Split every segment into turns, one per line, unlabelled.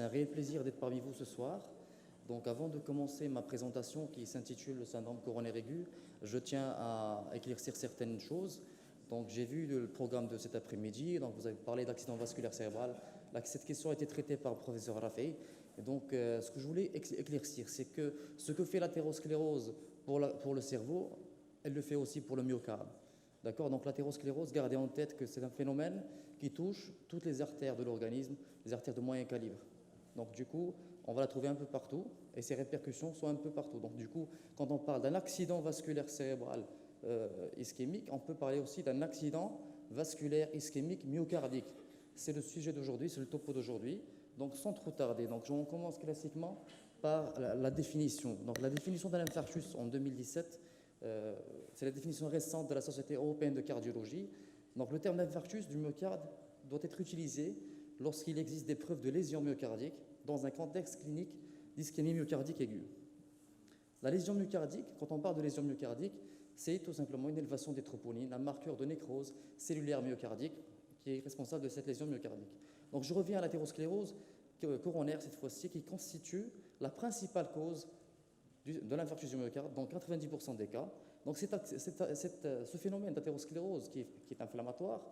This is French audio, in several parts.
c'est un réel plaisir d'être parmi vous ce soir. Donc avant de commencer ma présentation qui s'intitule le syndrome coronaire aigu, je tiens à éclaircir certaines choses. Donc j'ai vu le programme de cet après-midi, donc vous avez parlé d'accident vasculaire cérébral. Cette question a été traitée par le professeur Rafei. Et donc ce que je voulais éclaircir, c'est que ce que fait l'athérosclérose pour le cerveau, elle le fait aussi pour le myocarde. D'accord. Donc l'athérosclérose, gardez en tête que c'est un phénomène qui touche toutes les artères de l'organisme, les artères de moyen calibre. Donc du coup, on va la trouver un peu partout et ses répercussions sont un peu partout. Donc du coup, quand on parle d'un accident vasculaire cérébral ischémique, on peut parler aussi d'un accident vasculaire ischémique myocardique. C'est le sujet d'aujourd'hui, c'est le topo d'aujourd'hui. Donc sans trop tarder, donc on commence classiquement par la définition. Donc la définition d'un infarctus en 2017, c'est la définition récente de la Société européenne de cardiologie. Donc le terme d'infarctus du myocarde doit être utilisé lorsqu'il existe des preuves de lésion myocardique dans un contexte clinique d'ischémie myocardique aiguë. La lésion myocardique, quand on parle de lésion myocardique, c'est tout simplement une élévation des troponines, un marqueur de nécrose cellulaire myocardique qui est responsable de cette lésion myocardique. Donc je reviens à l'athérosclérose coronaire cette fois-ci, qui constitue la principale cause de l'infarctus du myocarde dans 90% des cas. Donc ce phénomène d'athérosclérose qui est inflammatoire,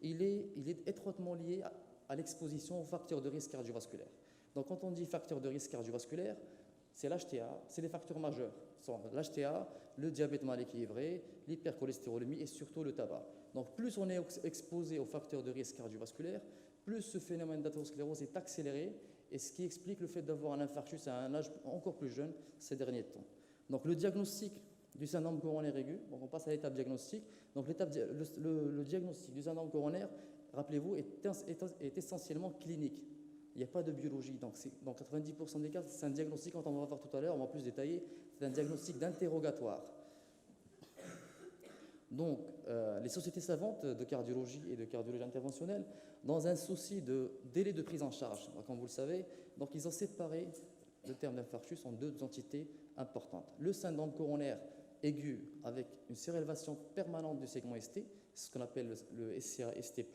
il est étroitement lié à l'exposition aux facteurs de risque cardiovasculaire. Donc quand on dit facteurs de risque cardiovasculaire, c'est l'HTA, c'est les facteurs majeurs. L'HTA, le diabète mal équilibré, l'hypercholestérolémie et surtout le tabac. Donc plus on est exposé aux facteurs de risque cardiovasculaire, plus ce phénomène d'athérosclérose est accéléré, et ce qui explique le fait d'avoir un infarctus à un âge encore plus jeune ces derniers temps. Donc le diagnostic du syndrome coronaire aigu, donc on passe à l'étape diagnostique. Donc le diagnostic du syndrome coronaire, rappelez-vous, est essentiellement clinique. Il n'y a pas de biologie. Donc dans 90% des cas, c'est un diagnostic, quand on va voir tout à l'heure, on va plus détailler, c'est un diagnostic d'interrogatoire. Donc, les sociétés savantes de cardiologie et de cardiologie interventionnelle, dans un souci de délai de prise en charge, comme vous le savez, donc ils ont séparé le terme d'infarctus en deux entités importantes. Le syndrome coronaire aigu avec une surélévation permanente du segment ST, c'est ce qu'on appelle le SCA-ST+,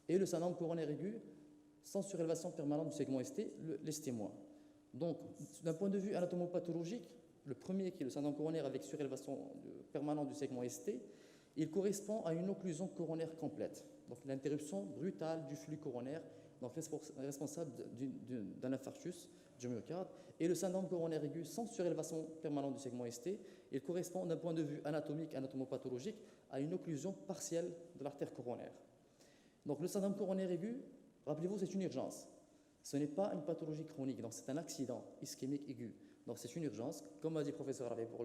et le syndrome coronaire aigu sans surélévation permanente du segment ST, l'ST-. Donc, d'un point de vue anatomopathologique, le premier, qui est le syndrome coronaire avec surélévation permanente du segment ST, il correspond à une occlusion coronaire complète. Donc l'interruption brutale du flux coronaire, donc responsable d'un infarctus du myocarde. Et le syndrome coronaire aigu sans surélévation permanente du segment ST, il correspond d'un point de vue anatomique, anatomopathologique, à une occlusion partielle de l'artère coronaire. Donc le syndrome coronaire aigu, rappelez-vous, c'est une urgence. Ce n'est pas une pathologie chronique, donc c'est un accident ischémique aigu. Donc c'est une urgence, comme a dit le professeur Ravé pour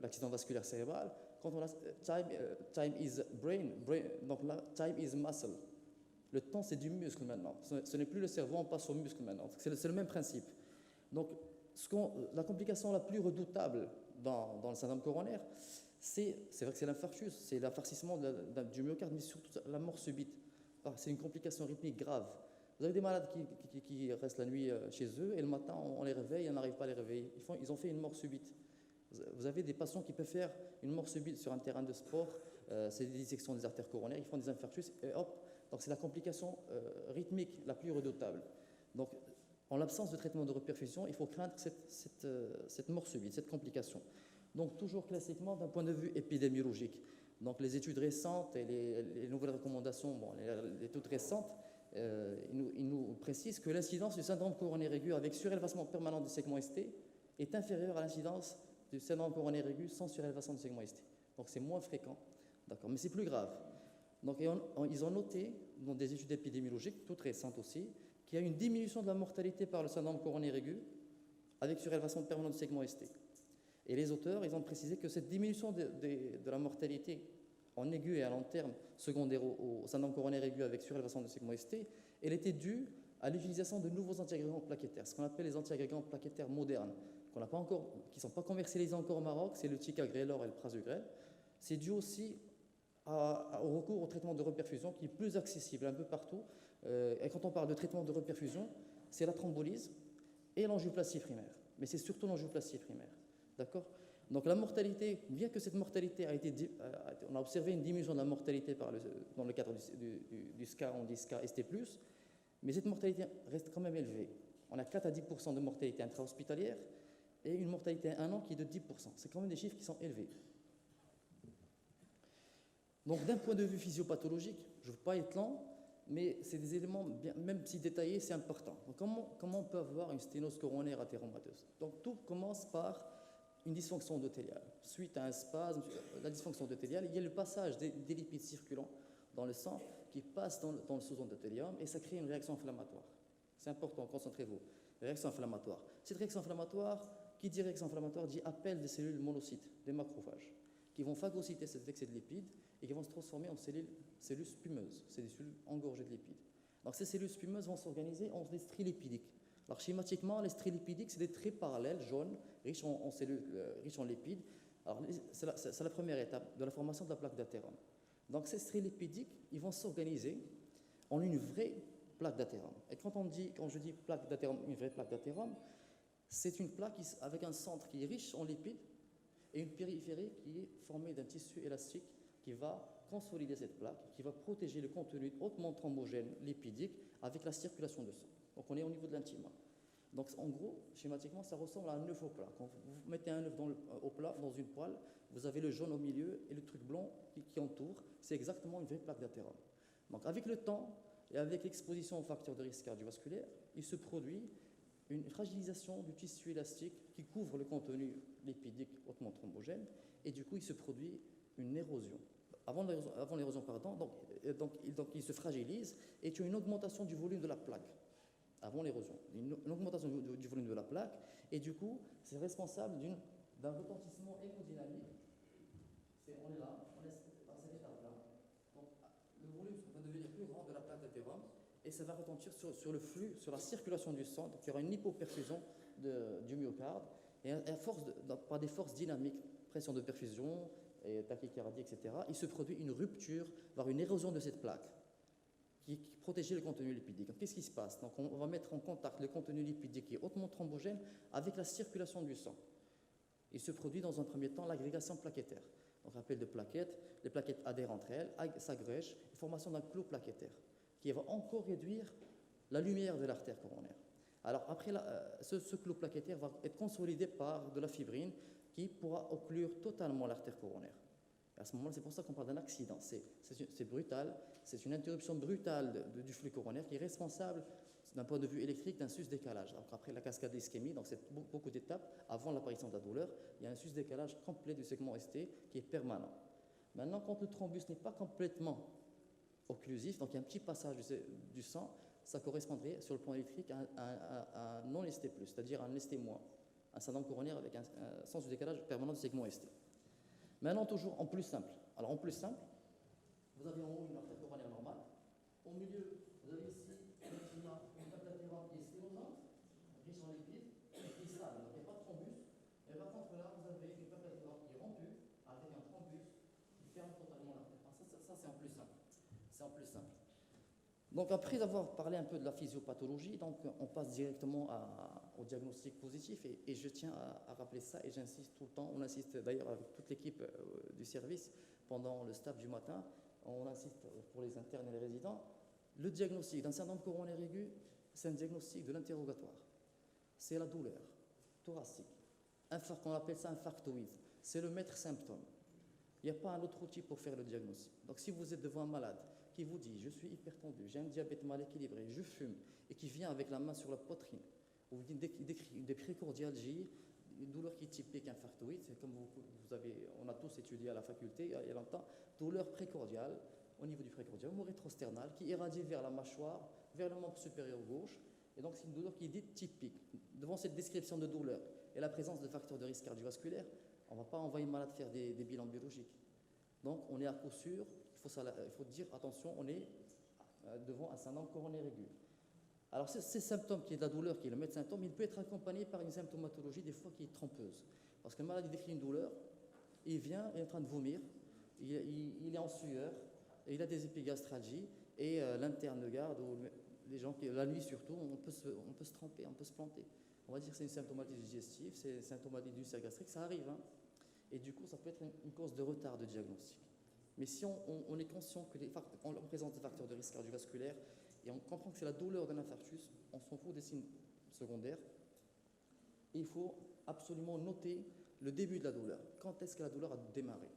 l'accident vasculaire cérébral. Quand on a time is brain, donc là, time is muscle. Le temps, c'est du muscle maintenant. Ce n'est plus le cerveau, on passe au muscle maintenant. C'est le même principe. Donc la complication la plus redoutable dans le syndrome coronaire, c'est vrai que c'est l'infarctus, c'est l'affarcissement du myocarde, mais surtout la mort subite. C'est une complication rythmique grave. Vous avez des malades qui restent la nuit chez eux et le matin, on les réveille, on n'arrive pas à les réveiller. Ils ont fait une mort subite. Vous avez des patients qui peuvent faire une mort subite sur un terrain de sport, c'est des dissections des artères coronaires, ils font des infarctus et hop, donc c'est la complication rythmique la plus redoutable. Donc, en l'absence de traitement de reperfusion, il faut craindre cette mort subite, cette complication. Donc, toujours classiquement d'un point de vue épidémiologique. Donc, les études récentes et les nouvelles recommandations, les toutes récentes, ils nous précisent que l'incidence du syndrome coronaire aigu avec surélévation permanente du segment ST est inférieure à l'incidence du syndrome coronaire aigu sans surélévation du segment ST. Donc c'est moins fréquent, d'accord, mais c'est plus grave. Donc ils ont noté dans des études épidémiologiques, toutes récentes aussi, qu'il y a une diminution de la mortalité par le syndrome coronaire aigu avec surélévation permanente du segment ST. Et les auteurs, ils ont précisé que cette diminution de la mortalité en aigu et à long terme secondaire au syndrome coronaire aigu avec surélévation du segment ST, elle était due à l'utilisation de nouveaux antiagrégants plaquettaires, ce qu'on appelle les antiagrégants plaquettaires modernes, qui ne sont pas commercialisés encore au Maroc, c'est le ticagrelor et le prasugrel. C'est dû aussi au recours au traitement de reperfusion qui est plus accessible un peu partout. Et quand on parle de traitement de reperfusion, c'est la thrombolyse et l'angioplastie primaire. Mais c'est surtout l'angioplastie primaire. D'accord ? Donc la mortalité, bien que cette mortalité on a observé une diminution de la mortalité dans le cadre du SCA, on dit SCA ST+, Mais cette mortalité reste quand même élevée. On a 4 à 10% de mortalité intra-hospitalière et une mortalité à 1 an qui est de 10%. C'est quand même des chiffres qui sont élevés. Donc d'un point de vue physiopathologique, je ne veux pas être lent, mais c'est des éléments, même si détaillés, c'est important. Donc comment on peut avoir une sténose coronaire athéromateuse? Donc tout commence par une dysfonction endothéliale. Suite à un spasme, la dysfonction endothéliale, il y a le passage des lipides circulants dans le sang qui passent dans le sous-endothélium et ça crée une réaction inflammatoire. C'est important, concentrez-vous. Réaction inflammatoire. Cette réaction inflammatoire, qui dit réaction inflammatoire, dit appel des cellules monocytes, des macrophages, qui vont phagocyter cet excès de lipides et qui vont se transformer en cellules spumeuses. C'est des cellules engorgées de lipides. Donc ces cellules spumeuses vont s'organiser en des stries lipidiques. Alors schématiquement, les stries lipidiques, c'est des traits parallèles, jaunes, riches en cellules, riches en lipides. Alors c'est la première étape de la formation de la plaque d'athérome. Donc ces stries lipidiques, ils vont s'organiser en une vraie plaque d'athérome. Et quand je dis plaque d'athérome, une vraie plaque d'athérome, c'est une plaque avec un centre qui est riche en lipides et une périphérie qui est formée d'un tissu élastique qui va consolider cette plaque, qui va protéger le contenu hautement thrombogène lipidique avec la circulation de sang. Donc on est au niveau de l'intima. Donc en gros, schématiquement, ça ressemble à un œuf au plat. Quand vous mettez un œuf au plat dans une poêle, vous avez le jaune au milieu et le truc blanc qui entoure. C'est exactement une vraie plaque d'athérome. Donc avec le temps et avec l'exposition aux facteurs de risque cardiovasculaire, il se produit une fragilisation du tissu élastique qui couvre le contenu lipidique hautement thrombogène et du coup il se produit une érosion. Avant l'érosion, donc il se fragilise et tu as une augmentation du volume de la plaque avant l'érosion, une augmentation du volume de la plaque et du coup c'est responsable d'un retentissement hémodynamique. On est là, on est dans cette étape-là. Donc le volume va devenir plus grand de la plaque d'athérome et ça va retentir sur le flux, sur la circulation du sang. Donc il y aura une hypoperfusion du myocarde et par des forces dynamiques, pression de perfusion, et tachycardie, etc., il se produit une rupture, voire une érosion de cette plaque qui protégeait le contenu lipidique. Qu'est-ce qui se passe? Donc, on va mettre en contact le contenu lipidique qui est hautement thrombogène avec la circulation du sang. Il se produit dans un premier temps l'agrégation plaquettaire. Donc, on appelle de plaquettes, les plaquettes adhèrent entre elles, s'agrègent, formation d'un clot plaquettaire qui va encore réduire la lumière de l'artère coronaire. Alors, après, ce clot plaquettaire va être consolidé par de la fibrine qui pourra occlure totalement l'artère coronaire. À ce moment-là, c'est pour ça qu'on parle d'un accident. C'est brutal, c'est une interruption brutale du flux coronaire qui est responsable, d'un point de vue électrique, d'un sus-décalage. Après la cascade d'ischémie, donc c'est beaucoup d'étapes avant l'apparition de la douleur, il y a un sus-décalage complet du segment ST qui est permanent. Maintenant, quand le thrombus n'est pas complètement occlusif, donc il y a un petit passage du sang, ça correspondrait sur le plan électrique à un non-ST+, c'est-à-dire un ST-, un syndrome coronaire avec un sens du décalage permanent du segment ST. Maintenant, toujours en plus simple. Alors, en plus simple, vous avez en haut une artère coronaire normale. Au milieu, vous avez ici une plaque d'athérome qui est sténosante, riche en lipides, qui est stable. Donc, il n'y a pas de thrombus. Et par contre, là, vous avez une plaque d'athérome qui est rompue, avec un thrombus qui ferme totalement l'artère. Ça c'est en plus simple. C'est en plus simple. Donc, après avoir parlé un peu de la physiopathologie, donc, on passe directement au diagnostic positif et je tiens à rappeler ça et j'insiste tout le temps. On insiste d'ailleurs avec toute l'équipe du service pendant le staff du matin. On insiste pour les internes et les résidents. Le diagnostic d'un syndrome coronaire aigu, c'est un diagnostic de l'interrogatoire. C'est la douleur thoracique. On appelle ça infarctoïde. C'est le maître symptôme. Il n'y a pas un autre outil pour faire le diagnostic. Donc, si vous êtes devant un malade qui vous dit « je suis hypertendu, j'ai un diabète mal équilibré, je fume » et qui vient avec la main sur la poitrine, ou vous décrit des précordialgies, une douleur qui est typique infarctoïde, c'est comme on a tous étudié à la faculté il y a longtemps, douleur précordiale au niveau du précordial, ou rétrosternal, qui irradie vers la mâchoire, vers le membre supérieur gauche, et donc c'est une douleur qui est dite typique. Devant cette description de douleur et la présence de facteurs de risque cardiovasculaire, on ne va pas envoyer le malade faire des bilans biologiques. Donc on est à coup sûr, il faut dire attention, on est devant un syndrome coronaire aigu. Alors ces symptômes qui est de la douleur, qui est le maître symptôme, il peut être accompagné par une symptomatologie des fois qui est trompeuse. Parce que le malade il décrit une douleur, il vient, il est en train de vomir, il est en sueur, et il a des épigastralgies, et l'interne de garde, ou les gens la nuit surtout, on peut se tromper, on peut se planter. On va dire que c'est une symptomatie digestive, c'est une symptomatie d'ulcère gastrique, ça arrive. Hein. Et du coup, ça peut être une cause de retard de diagnostic. Mais si on est conscient qu'on présente des facteurs de risque cardiovasculaire et on comprend que c'est la douleur d'un infarctus, on s'en fout des signes secondaires. Et il faut absolument noter le début de la douleur. Quand est-ce que la douleur a démarré?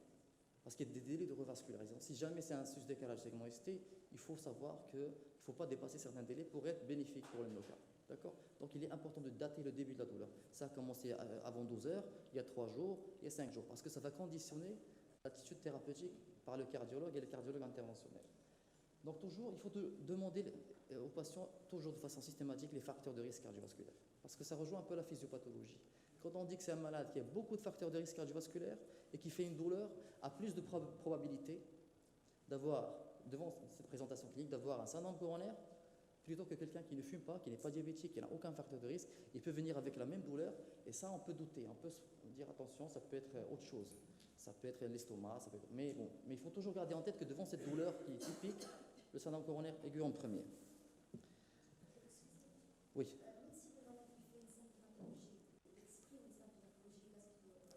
Parce qu'il y a des délais de revascularisation. Si jamais c'est un sus-décalage segment ST, il faut savoir qu'il ne faut pas dépasser certains délais pour être bénéfique pour le myocarde. D'accord? Donc il est important de dater le début de la douleur. Ça a commencé avant 12 heures, il y a 3 jours, il y a 5 jours, parce que ça va conditionner l'attitude thérapeutique par le cardiologue et le cardiologue interventionnel. Donc toujours, il faut demander aux patients, toujours de façon systématique, les facteurs de risque cardiovasculaire. Parce que ça rejoint un peu la physiopathologie. Quand on dit que c'est un malade qui a beaucoup de facteurs de risque cardiovasculaire et qui fait une douleur, a plus de probabilité d'avoir, devant cette présentation clinique, d'avoir un syndrome coronaire plutôt que quelqu'un qui ne fume pas, qui n'est pas diabétique, qui n'a aucun facteur de risque. Il peut venir avec la même douleur et ça, on peut douter, on peut se dire attention, ça peut être autre chose. Ça peut être l'estomac, mais bon, mais il faut toujours garder en tête que devant cette douleur qui est typique, le syndrome coronaire aigu en premier. Oui.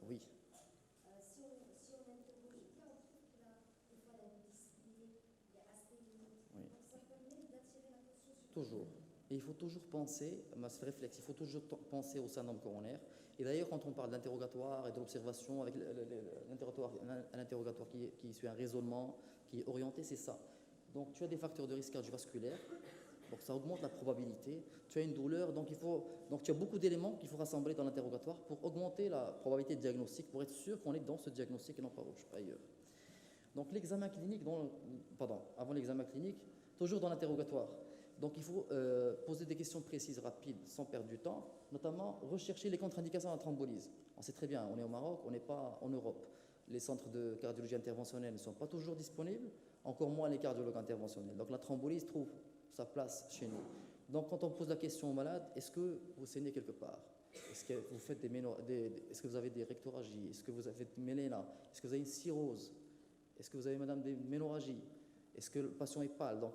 Oui. Toujours. Et il faut toujours penser, ce réflexe, il faut toujours penser au syndrome coronaire. Et d'ailleurs, quand on parle d'interrogatoire et de l'observation, avec un interrogatoire qui suit un raisonnement, qui est orienté, c'est ça. Donc, tu as des facteurs de risque cardiovasculaire, donc ça augmente la probabilité. Tu as une douleur, donc tu as beaucoup d'éléments qu'il faut rassembler dans l'interrogatoire pour augmenter la probabilité de diagnostic, pour être sûr qu'on est dans ce diagnostic et non pas ailleurs. Donc, l'examen clinique, avant l'examen clinique, toujours dans l'interrogatoire. Donc il faut poser des questions précises, rapides, sans perdre du temps, notamment rechercher les contre-indications à la thrombolyse. On sait très bien, on est au Maroc, on n'est pas en Europe. Les centres de cardiologie interventionnelle ne sont pas toujours disponibles, encore moins les cardiologues interventionnels. Donc la thrombolyse trouve sa place chez nous. Donc quand on pose la question au malade, est-ce que vous saignez quelque part? Est-ce que vous faites est-ce que vous avez des rectoragies? Est-ce que vous avez des mélénas? Est-ce que vous avez une cirrhose? Est-ce que vous avez, madame, des ménorragies? Est-ce que le patient est pâle? Donc,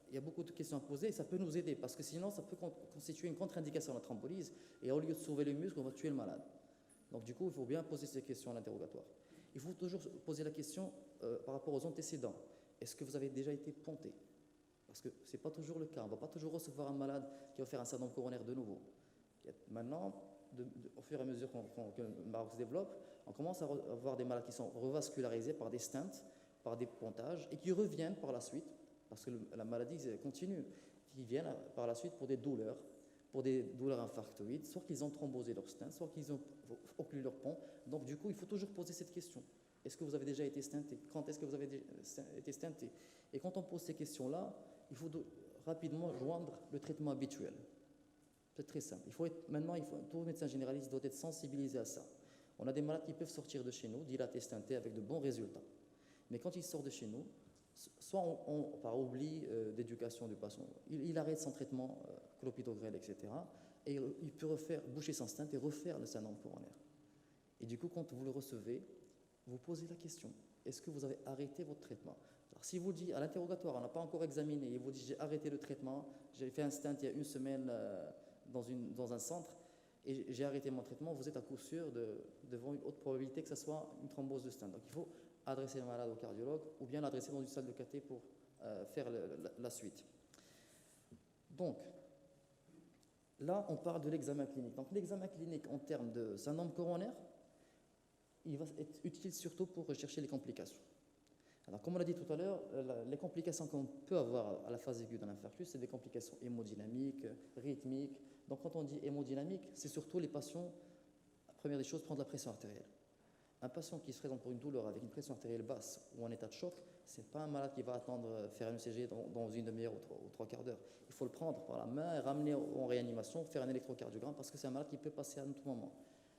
il y a beaucoup de questions à poser et ça peut nous aider parce que sinon, ça peut constituer une contre-indication à la thrombolyse et au lieu de sauver le muscle, on va tuer le malade. Donc, du coup, il faut bien poser ces questions à l'interrogatoire. Il faut toujours poser la question par rapport aux antécédents. Est-ce que vous avez déjà été ponté? Parce que ce n'est pas toujours le cas. On ne va pas toujours recevoir un malade qui va faire un syndrome coronaire de nouveau. Maintenant, au fur et à mesure que le Maroc se développe, on commence à avoir des malades qui sont revascularisés par des stents, par des pontages et qui reviennent par la suite parce que la maladie continue, qui viennent par la suite pour des douleurs infarctoïdes, soit qu'ils ont thrombosé leur stent, soit qu'ils ont occlué leur pont. Donc du coup, il faut toujours poser cette question. Est-ce que vous avez déjà été stenté? Quand est-ce que vous avez été stenté? Et quand on pose ces questions-là, il faut rapidement joindre le traitement habituel. C'est très simple. Tout médecin généraliste doit être sensibilisé à ça. On a des malades qui peuvent sortir de chez nous, dilatés, stentés, avec de bons résultats. Mais quand ils sortent de chez nous, soit par oubli d'éducation du patient, il arrête son traitement, clopidogrel, etc. Et il peut boucher son stent et refaire le syndrome coronaire. Et du coup, quand vous le recevez, vous posez la question, est-ce que vous avez arrêté votre traitement? Alors, si vous dites à l'interrogatoire, on n'a pas encore examiné, et vous dites j'ai arrêté le traitement, j'ai fait un stent il y a une semaine dans un centre, et j'ai arrêté mon traitement, vous êtes à coup sûr devant une haute probabilité que ce soit une thrombose de stent. Donc il faut adresser le malade au cardiologue ou bien l'adresser dans une salle de cathé pour faire la suite. Donc, là, on parle de l'examen clinique. Donc, l'examen clinique en termes de syndrome coronaire, il va être utile surtout pour rechercher les complications. Alors, comme on l'a dit tout à l'heure, les complications qu'on peut avoir à la phase aiguë d'un infarctus, c'est des complications hémodynamiques, rythmiques. Donc, quand on dit hémodynamique, c'est surtout les patients, la première des choses, prendre la pression artérielle. Un patient qui se présente pour une douleur avec une pression artérielle basse ou en état de choc, ce n'est pas un malade qui va attendre faire un ECG dans une demi-heure ou trois quarts d'heure. Il faut le prendre par la main et ramener en réanimation, faire un électrocardiogramme parce que c'est un malade qui peut passer à tout moment.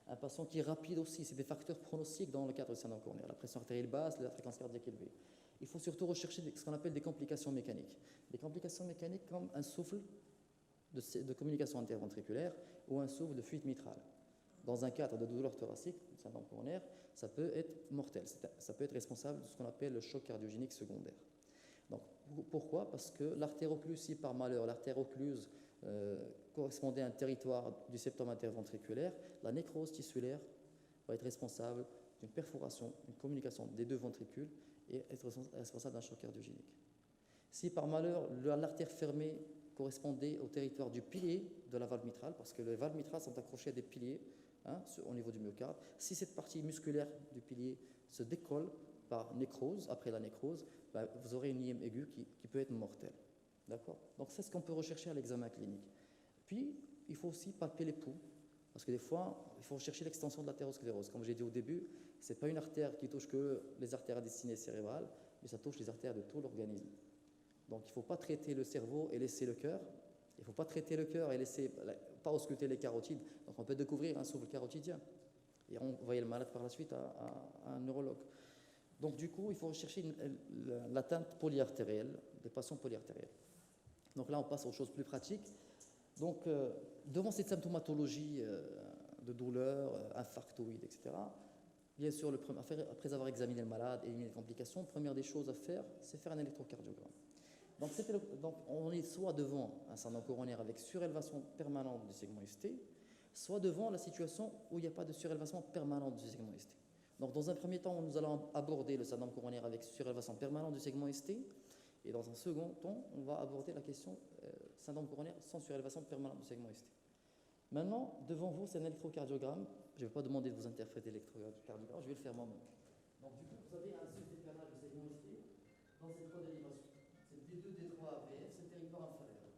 Un patient qui est rapide aussi, c'est des facteurs pronostiques dans le cadre du syndrome coronaire. La pression artérielle basse, la fréquence cardiaque élevée. Il faut surtout rechercher ce qu'on appelle des complications mécaniques. Des complications mécaniques comme un souffle de communication interventriculaire ou un souffle de fuite mitrale. Dans un cadre de douleur thoracique, syndrome coronaire, ça peut être mortel, ça peut être responsable de ce qu'on appelle le choc cardiogénique secondaire. Donc, pourquoi? Parce que l'artère occluse, si par malheur l'artère occluse correspondait à un territoire du septum interventriculaire, la nécrose tissulaire va être responsable d'une perforation, une communication des deux ventricules et être responsable d'un choc cardiogénique. Si par malheur l'artère fermée correspondait au territoire du pilier de la valve mitrale, parce que les valves mitrales sont accrochées à des piliers au niveau du myocarde, si cette partie musculaire du pilier se décolle par nécrose, après la nécrose, vous aurez une IM aiguë qui peut être mortelle. D'accord? Donc c'est ce qu'on peut rechercher à l'examen clinique. Puis, il faut aussi palper les pouls, parce que des fois, il faut rechercher l'extension de l'athérosclérose. Comme j'ai dit au début, ce n'est pas une artère qui touche que les artères à destinée cérébrale, mais ça touche les artères de tout l'organisme. Donc il ne faut pas traiter le cerveau et laisser le cœur. Il ne faut pas traiter le cœur et laisser, pas ausculter les carotides. Donc on peut découvrir un souffle carotidien et envoyer le malade par la suite à un neurologue. Donc du coup, il faut rechercher l'atteinte polyartérielle, des patients polyartériels. Donc là, on passe aux choses plus pratiques. Donc devant cette symptomatologie de douleur, infarctoïde, etc., bien sûr, après avoir examiné le malade et éliminé les complications, première des choses à faire, c'est faire un électrocardiogramme. Donc on est soit devant un syndrome coronaire avec surélévation permanente du segment ST, soit devant la situation où il n'y a pas de surélévation permanente du segment ST. Donc dans un premier temps, nous allons aborder le syndrome coronaire avec surélévation permanente du segment ST, et dans un second temps, on va aborder la question syndrome coronaire sans surélévation permanente du segment ST. Maintenant, devant vous, c'est un électrocardiogramme. Je ne vais pas demander de vous interpréter l'électrocardiogramme, je vais le faire moi-même. Donc du coup, vous avez un sous-décalage du segment ST dans cette codélévation. C'est D2, D3, AVF, c'est le territoire inférieur.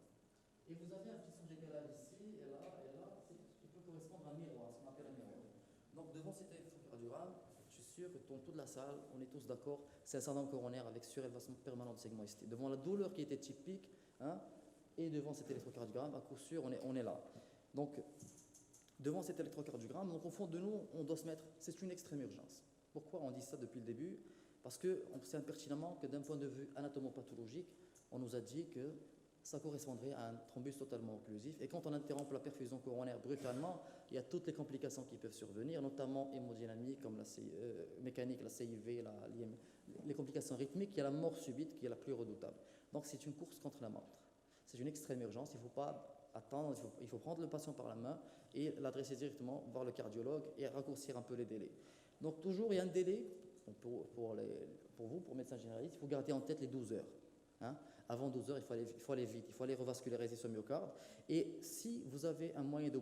Et vous avez un petit sous-décalage ici, et là, qui peut correspondre à un miroir, ce qu'on appelle un miroir. Donc devant cet électrocardiogramme, je suis sûr que dans toute la salle, on est tous d'accord, c'est un syndrome coronaire avec surélévation permanente du segment ST. Devant la douleur qui était typique, et devant cet électrocardiogramme, à coup sûr, on est là. Donc, devant cet électrocardiogramme, donc au fond de nous, on doit se mettre, c'est une extrême urgence. Pourquoi on dit ça depuis le début? Parce qu'on sait pertinemment que d'un point de vue anatomopathologique, on nous a dit que ça correspondrait à un thrombus totalement occlusif. Et quand on interrompt la perfusion coronaire brutalement, il y a toutes les complications qui peuvent survenir, notamment hémodynamiques, comme la mécanique, la CIV, les complications rythmiques. Il y a la mort subite qui est la plus redoutable. Donc c'est une course contre la montre. C'est une extrême urgence, il ne faut pas attendre, il faut prendre le patient par la main et l'adresser directement vers le cardiologue et raccourcir un peu les délais. Donc toujours, il y a un délai, pour vous, pour médecin généraliste, il faut garder en tête les 12 heures. Avant 12 heures, il faut aller vite, il faut aller revasculariser ce myocarde. Et si vous avez un moyen de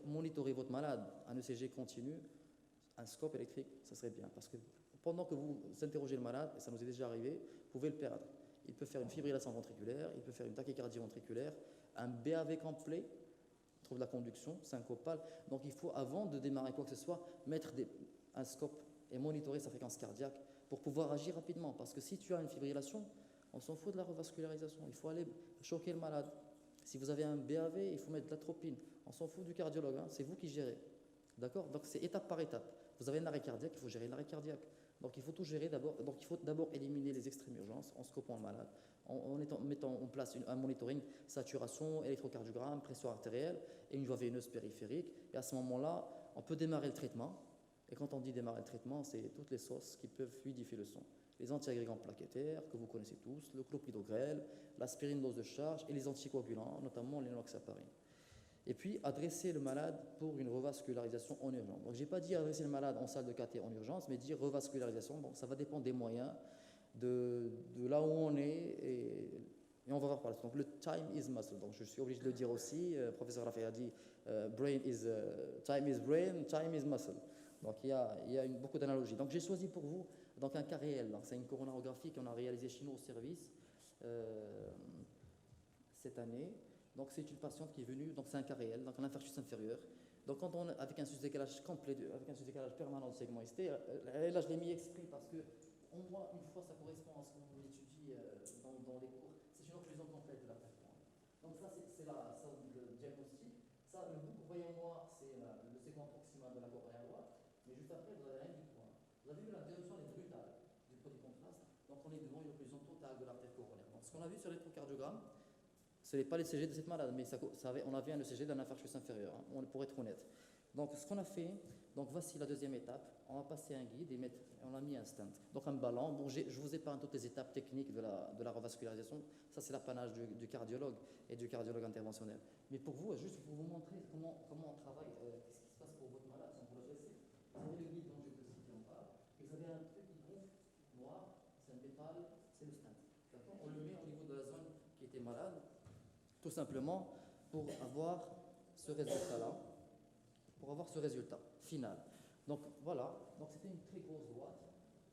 monitorer votre malade, un ECG continu, un scope électrique, ça serait bien. Parce que pendant que vous interrogez le malade, et ça nous est déjà arrivé, vous pouvez le perdre. Il peut faire une fibrillation ventriculaire, il peut faire une tachycardie ventriculaire, un BAV complet, trouble de la conduction, syncopale. Donc il faut, avant de démarrer quoi que ce soit, mettre un scope et monitorer sa fréquence cardiaque pour pouvoir agir rapidement. Parce que si tu as une fibrillation, on s'en fout de la revascularisation. Il faut aller choquer le malade. Si vous avez un BAV, il faut mettre de l'atropine. On s'en fout du cardiologue, c'est vous qui gérez. D'accord? Donc c'est étape par étape. Vous avez un arrêt cardiaque, il faut gérer l'arrêt cardiaque. Donc il faut tout gérer d'abord. Donc il faut d'abord éliminer les extrêmes urgences en scopant le malade, en mettant en place un monitoring, saturation, électrocardiogramme, pression artérielle et une voie veineuse périphérique. Et à ce moment-là, on peut démarrer le traitement. Et quand on dit démarrer le traitement, c'est toutes les sauces qui peuvent fluidifier le sang. Les antiagrégants plaquettaires, que vous connaissez tous, le clopidogrel, l'aspirine dose de charge et les anticoagulants, notamment l'enoxaparine. Et puis, adresser le malade pour une revascularisation en urgence. Donc, je n'ai pas dit adresser le malade en salle de cathé en urgence, mais dire revascularisation. Bon, ça va dépendre des moyens, de là où on est, et on va voir par la suite. Donc, le time is muscle. Donc, je suis obligé de le dire aussi. Professeur Rafay a dit time is brain, time is muscle. Donc, il y a beaucoup d'analogies. Donc, j'ai choisi pour vous donc, un cas réel. C'est une coronarographie qu'on a réalisée chez nous au service cette année. Donc, c'est une patiente qui est venue, donc c'est un cas réel, donc un infarctus inférieur. Donc, quand on, avec un sous-décalage complet, avec un sous-décalage permanent du segment ST, là, je l'ai mis exprès parce que, on voit une fois, ça correspond à ce qu'on étudie dans les cours. C'est une occlusion complète de l'artère coronaire. Donc, ça, c'est le diagnostic. Ça, le bout que vous voyez en noir, c'est le segment proximal de la coronaire droite. Mais juste après, vous avez la ligne du point. Vous avez vu, l'interruption est brutale du produit contraste. Donc, on est devant une occlusion totale de l'artère coronaire. Donc, ce qu'on a vu sur l'électrocardiogramme, ce n'est pas l'ECG de cette malade, mais on avait un ECG d'un infarctus inférieur, pour être honnête. Donc, ce qu'on a fait, donc voici la deuxième étape. On a passé un guide et on a mis un stent. Donc, un ballon. Bon, je vous épargne toutes les étapes techniques de la revascularisation. Ça, c'est l'apanage du cardiologue et du cardiologue interventionnel. Mais pour vous, juste pour vous montrer comment on travaille, qu'est-ce qui se passe pour votre malade, si on peut le dresser. Vous avez le guide dont je vous cite en bas, et vous avez un truc qui gonfle noir, c'est un métal, c'est le stent. On le met au niveau de la Tout simplement pour avoir ce résultat-là, pour avoir ce résultat final. Donc voilà, donc c'était une très grosse boîte.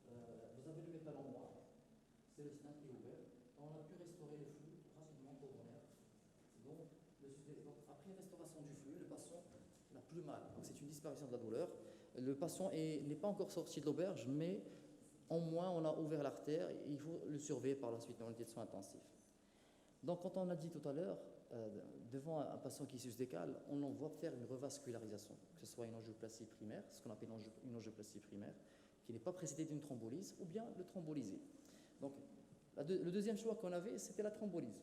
Vous avez le métal en noir, c'est le stand qui est ouvert. On a pu restaurer le flux rapidement pour l'air. Donc, après restauration du flux, le patient n'a plus mal. Donc c'est une disparition de la douleur. Le patient n'est pas encore sorti de l'auberge, mais au moins on a ouvert l'artère et il faut le surveiller par la suite dans l'unité de soins intensifs. Donc quand on a dit tout à l'heure, devant un patient qui se décale, on l'envoie faire une revascularisation, que ce soit une angioplastie primaire, ce qu'on appelle une angioplastie primaire, qui n'est pas précédée d'une thrombolyse, ou bien le thrombolyser. Donc le deuxième choix qu'on avait, c'était la thrombolyse.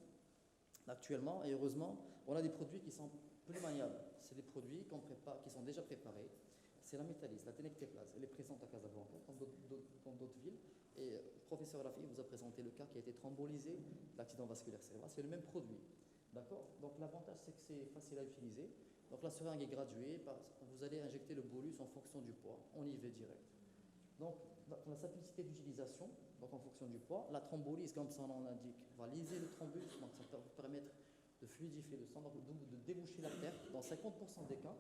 Actuellement, et heureusement, on a des produits qui sont plus maniables. C'est des produits qui sont déjà préparés. C'est la métallyse, la tenectéplase. Elle est présente à Casablanca, dans d'autres villes. Et le professeur Rafi vous a présenté le cas qui a été thrombolysé, l'accident vasculaire cérébral. C'est le même produit. D'accord? Donc l'avantage, c'est que c'est facile à utiliser. Donc la seringue est graduée. Vous allez injecter le bolus en fonction du poids, en IV direct. Donc la simplicité d'utilisation, donc en fonction du poids, la thrombolyse, comme son nom l'indique, va liser le thrombus, donc ça va vous permettre de fluidifier le sang, de déboucher l'artère dans 50% des cas.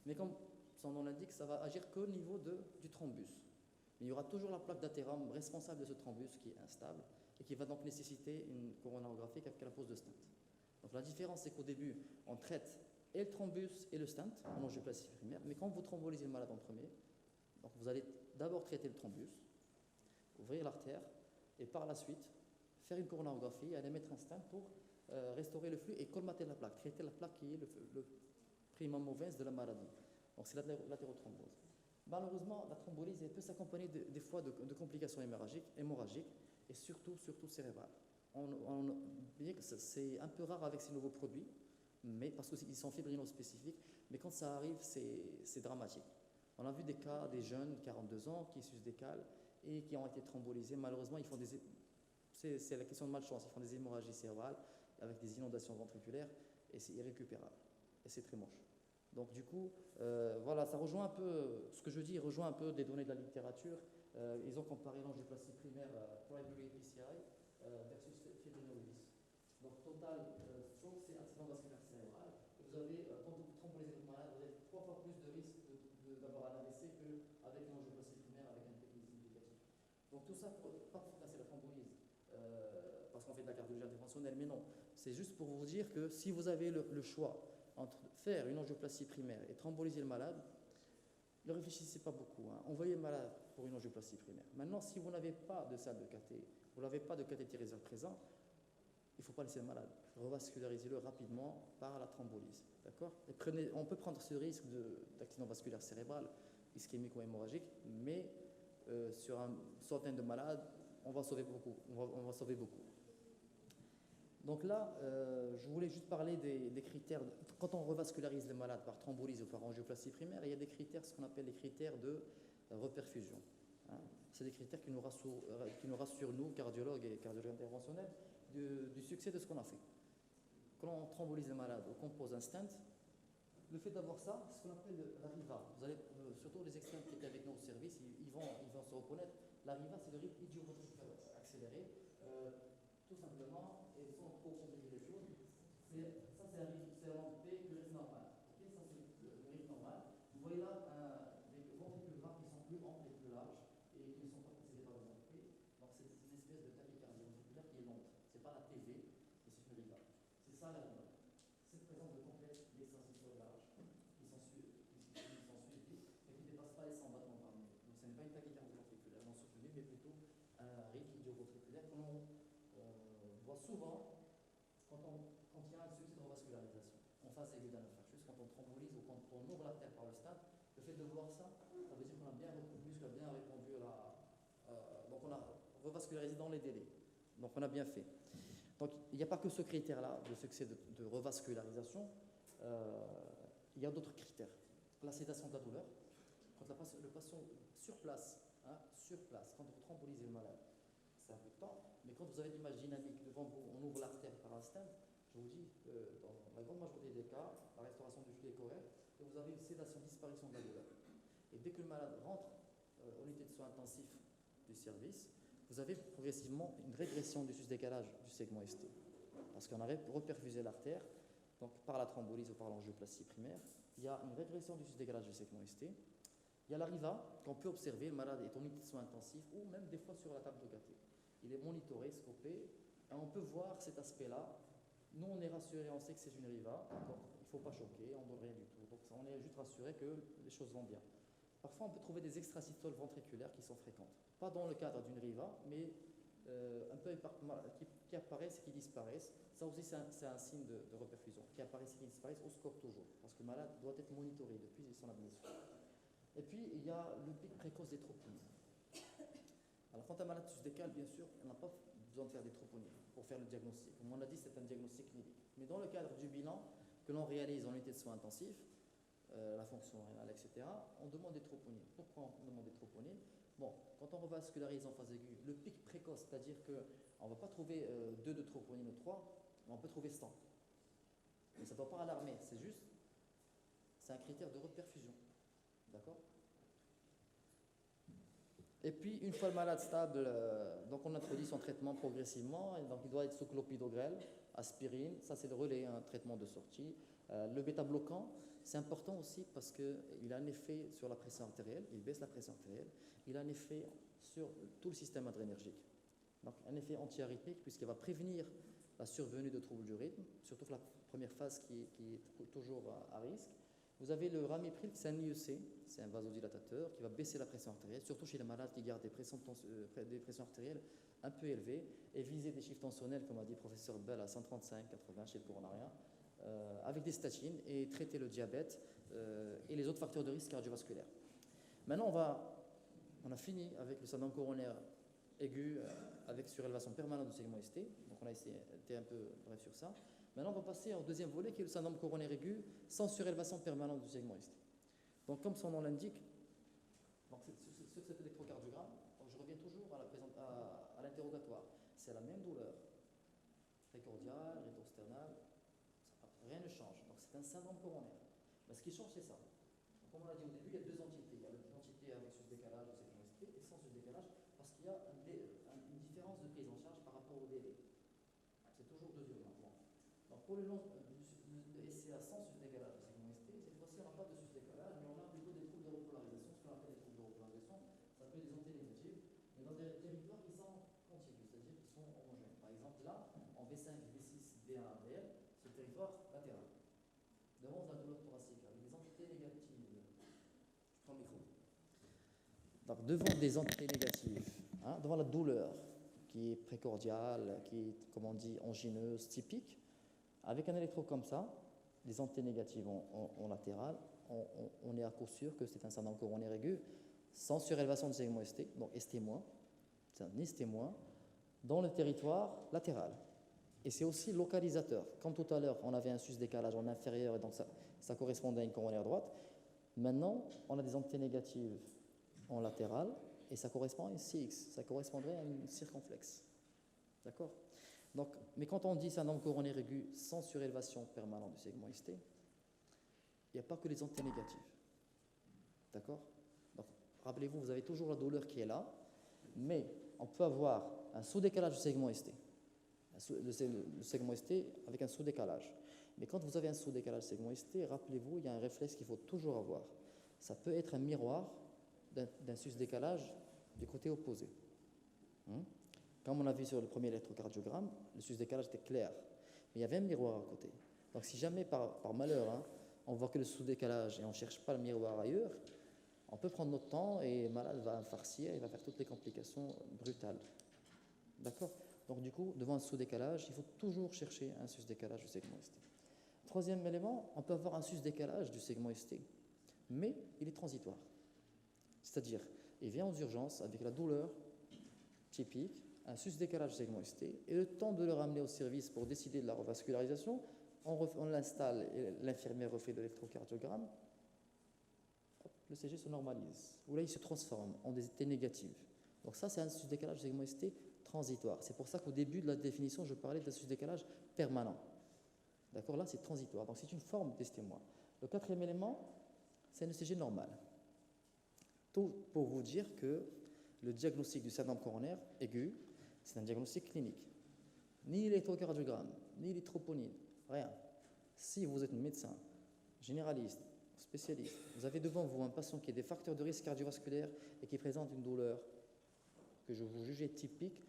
Mais comme son nom l'indique, ça va agir qu'au niveau du thrombus. Mais il y aura toujours la plaque d'athérome responsable de ce thrombus qui est instable et qui va donc nécessiter une coronarographie avec la pose de stent. Donc la différence, c'est qu'au début, on traite et le thrombus et le stent en angioplastie primaire, mais quand vous thrombolysez le malade en premier, donc vous allez d'abord traiter le thrombus, ouvrir l'artère et par la suite faire une coronarographie et aller mettre un stent pour restaurer le flux et colmater la plaque, traiter la plaque qui est le primum movens de la maladie. Donc c'est l'athérothrombose. Malheureusement, la thrombolyse peut s'accompagner des fois de complications hémorragiques et surtout cérébrales. Bien que c'est un peu rare avec ces nouveaux produits, mais parce qu'ils sont fibrinospécifiques, mais quand ça arrive, c'est dramatique. On a vu des cas, des jeunes, 42 ans, qui se décalent et qui ont été thrombolysés. Malheureusement, c'est la question de malchance. Ils font des hémorragies cérébrales avec des inondations ventriculaires et c'est irrécupérable. Et c'est très moche. Donc du coup, voilà, ça rejoint un peu, ce que je dis, rejoint un peu des données de la littérature. Ils ont comparé l'angioplastie primaire primary PCI versus fibrinolysis. Donc total stroke, c'est accident vasculaire cérébral. Vous avez, quand vous thrombolysez le malade, vous avez 3 fois plus de risque d'avoir un AVC qu'avec l'angioplastie primaire avec un TPI significatif. Donc tout ça, pas pour casser la thrombolyse, parce qu'on fait de la cardiologie interventionnelle, mais non. C'est juste pour vous dire que si vous avez le choix entre faire une angioplastie primaire et thromboliser le malade, ne réfléchissez pas beaucoup. Envoyez le malade pour une angioplastie primaire. Maintenant, si vous n'avez pas de salle de cathé, vous n'avez pas de cathétériseur présent, il ne faut pas laisser le malade. Revascularisez-le rapidement par la thrombolyse. D'accord? On peut prendre ce risque d'accident vasculaire cérébral, ischémico-hémorragique, mais sur une centaine de malades, on va sauver beaucoup. On va sauver beaucoup. Donc là, je voulais juste parler des critères. Quand on revascularise les malades par thrombolyse ou par angioplastie primaire, il y a des critères, ce qu'on appelle les critères de reperfusion. C'est des critères qui nous rassurent, nous, cardiologues et cardiologues interventionnels, du succès de ce qu'on a fait. Quand on thrombolise les malades ou qu'on pose un stent, le fait d'avoir ça, c'est ce qu'on appelle la RIVA. Vous allez, surtout les externes qui étaient avec nous au service, ils vont se reconnaître. La RIVA, c'est le rythme idioventriculaire accéléré. Tout simplement, et sans trop compliquer les choses, ça c'est un rythme, c'est un P, le rythme normal. Okay, ça c'est le rythme normal. Vous voyez là des ventricules gras qui sont plus amples et plus larges et qui ne sont pas précédés par des P. Donc c'est une espèce de tachycardie ventriculaire qui est lente. Ce n'est pas la TV, mais c'est une RIVA. C'est ça la RIVA. Cette présence de complexes extransistole larges qui sont suivis et qui ne dépassent pas les 100 battements par minute. Donc ce n'est pas une tachycardie ventriculaire non soutenue, mais plutôt un rythme idioventriculaire que l'on voit souvent quand il y a un succès de revascularisation en phase aiguë d'un infarctus, quand on thrombolise ou quand on ouvre l'artère par le stent. Le fait de voir ça, ça veut dire qu'on a bien le muscle a bien répondu donc on a revascularisé dans les délais. Donc on a bien fait. Donc il n'y a pas que ce critère-là de succès de revascularisation, il y a d'autres critères. La sédation de la douleur, quand le patient sur place, quand vous thrombolisez le malade, c'est un peu de temps, mais quand vous avez l'image dynamique devant vous, on ouvre l'artère par un stent, je vous dis, dans la grande majorité des cas, la restauration du flux est correcte, et vous avez une sédation, disparition de la douleur. Et dès que le malade rentre en unité de soins intensifs du service, vous avez progressivement une régression du sus-décalage du segment ST. parce qu'on a reperfusé l'artère, donc par la thrombolyse ou par l'angioplastie primaire. Il y a une régression du sus-décalage du segment ST. Il y a l'ARIVA qu'on peut observer, le malade est en unité de soins intensifs ou même des fois sur la table de gâté. Il est monitoré, scopé, et on peut voir cet aspect-là. Nous, on est rassuré, on sait que c'est une RIVA, donc il ne faut pas choquer, on ne donne rien du tout. Donc on est juste rassuré que les choses vont bien. Parfois, on peut trouver des extrasystoles ventriculaires qui sont fréquentes. Pas dans le cadre d'une RIVA, mais un peu qui apparaissent et qui disparaissent. Ça aussi, c'est un signe de reperfusion. Qui apparaissent et qui disparaissent, on scope toujours, parce que le malade doit être monitoré depuis son admission. Et puis, il y a le pic précoce des troponines. Alors, quand un malade se décale, bien sûr, on n'a pas besoin de faire des troponines pour faire le diagnostic. Comme on l'a dit, c'est un diagnostic clinique. Mais dans le cadre du bilan que l'on réalise en unité de soins intensifs, la fonction rénale, etc., on demande des troponines. Pourquoi on demande des troponines? Bon, quand on revascularise en phase aiguë, le pic précoce, c'est-à-dire qu'on ne va pas trouver 2 de troponine ou 3, mais on peut trouver 100. Mais ça ne doit pas alarmer, c'est un critère de reperfusion. D'accord? Et puis, une fois le malade stable, donc on introduit son traitement progressivement, et donc il doit être sous clopidogrel, aspirine, ça c'est le relais, un traitement de sortie. Le bêta-bloquant, c'est important aussi parce qu'il a un effet sur la pression artérielle, il baisse la pression artérielle, il a un effet sur tout le système adrénergique. Donc un effet anti-arythmique puisqu'il va prévenir la survenue de troubles du rythme, surtout la première phase qui est toujours à risque. Vous avez le ramipril, c'est un IEC, c'est un vasodilatateur qui va baisser la pression artérielle, surtout chez les malades qui gardent des pressions artérielles un peu élevées et viser des chiffres tensionnels, comme a dit le professeur Bell, à 135-80 chez le coronarien, avec des statines et traiter le diabète et les autres facteurs de risque cardiovasculaire. Maintenant, on a fini avec le syndrome coronaire aigu avec surélévation permanente du segment ST, donc on a été un peu bref sur ça. Maintenant, on va passer au deuxième volet qui est le syndrome coronaire aigu sans surélévation permanente du segment ST. Donc, comme son nom l'indique, sur cet électrocardiogramme, je reviens toujours à l'interrogatoire. C'est la même douleur, précordiale, rétrosternale, rien ne change. Donc, c'est un syndrome coronaire. Mais ce qui change, c'est ça. Donc, comme on l'a dit au début, il y a 2 entités. Il y a l'entité avec sus-décalage du segment ST et sans sus-décalage, parce qu'il y a une différence de prise en charge par rapport au délai. C'est toujours 2 urgences. Donc, pour le SCA sans sus-décalage du segment ST, cette fois-ci, on n'a pas de sus-décalage, mais on a plutôt des troubles de repolarisation, ce qu'on appelle des troubles de repolarisation. Ça peut être des anténégatives, mais dans des territoires qui sont contigus, c'est-à-dire qui sont homogènes. Par exemple, là, en V5, V6, V1, VL, c'est le territoire latéral. Devant la douleur thoracique, avec des entités négatives. Je prends le micro. Donc, devant des entités négatives, devant la douleur qui est précordiale, qui est, comme on dit, angineuse, typique, avec un électro comme ça, des entités négatives en latéral, on est à coup sûr que c'est un syndrome coronaire aigu, sans surélévation du segment ST, donc ST-, c'est un ST-, dans le territoire latéral. Et c'est aussi localisateur. Comme tout à l'heure, on avait un sus-décalage en inférieur, et donc ça correspondait à une coronaire droite. Maintenant, on a des entités négatives en latéral, et ça correspond à une CX, ça correspondrait à une circonflexe. D'accord? Donc, mais quand on dit syndrome coronaire aigu sans surélévation permanente du segment ST, il n'y a pas que les entités négatives. D'accord? Donc, rappelez-vous, vous avez toujours la douleur qui est là, mais on peut avoir un sous-décalage du segment ST. Le segment ST avec un sous-décalage. Mais quand vous avez un sous-décalage segment ST, rappelez-vous, il y a un réflexe qu'il faut toujours avoir. Ça peut être un miroir d'un sus-décalage du côté opposé. Comme on a vu sur le premier électrocardiogramme, le sus-décalage était clair, mais il y avait un miroir à côté. Donc si jamais par malheur, on voit que le sous-décalage et on ne cherche pas le miroir ailleurs, on peut prendre notre temps et le malade va infarcir, il va faire toutes les complications brutales. D'accord? Donc du coup, devant un sous-décalage, il faut toujours chercher un sus-décalage du segment ST. Troisième élément, on peut avoir un sus-décalage du segment ST, mais il est transitoire. C'est-à-dire, il vient aux urgences avec la douleur typique, un sus-décalage du segment ST, et le temps de le ramener au service pour décider de la revascularisation, on l'installe et l'infirmière refait de l'électrocardiogramme, le CG se normalise, ou là il se transforme en des T négatives. Donc ça, c'est un sus-décalage du segment ST transitoire. C'est pour ça qu'au début de la définition, je parlais d'un sus-décalage permanent. D'accord? Là, c'est transitoire. Donc c'est une forme d'ST-. Le quatrième élément, c'est un ECG normal. Tout pour vous dire que le diagnostic du syndrome coronaire aigu, c'est un diagnostic clinique. Ni l'électrocardiogramme, ni les troponines, rien. Si vous êtes médecin, généraliste, spécialiste, vous avez devant vous un patient qui a des facteurs de risque cardiovasculaire et qui présente une douleur que je vous jugeais typique,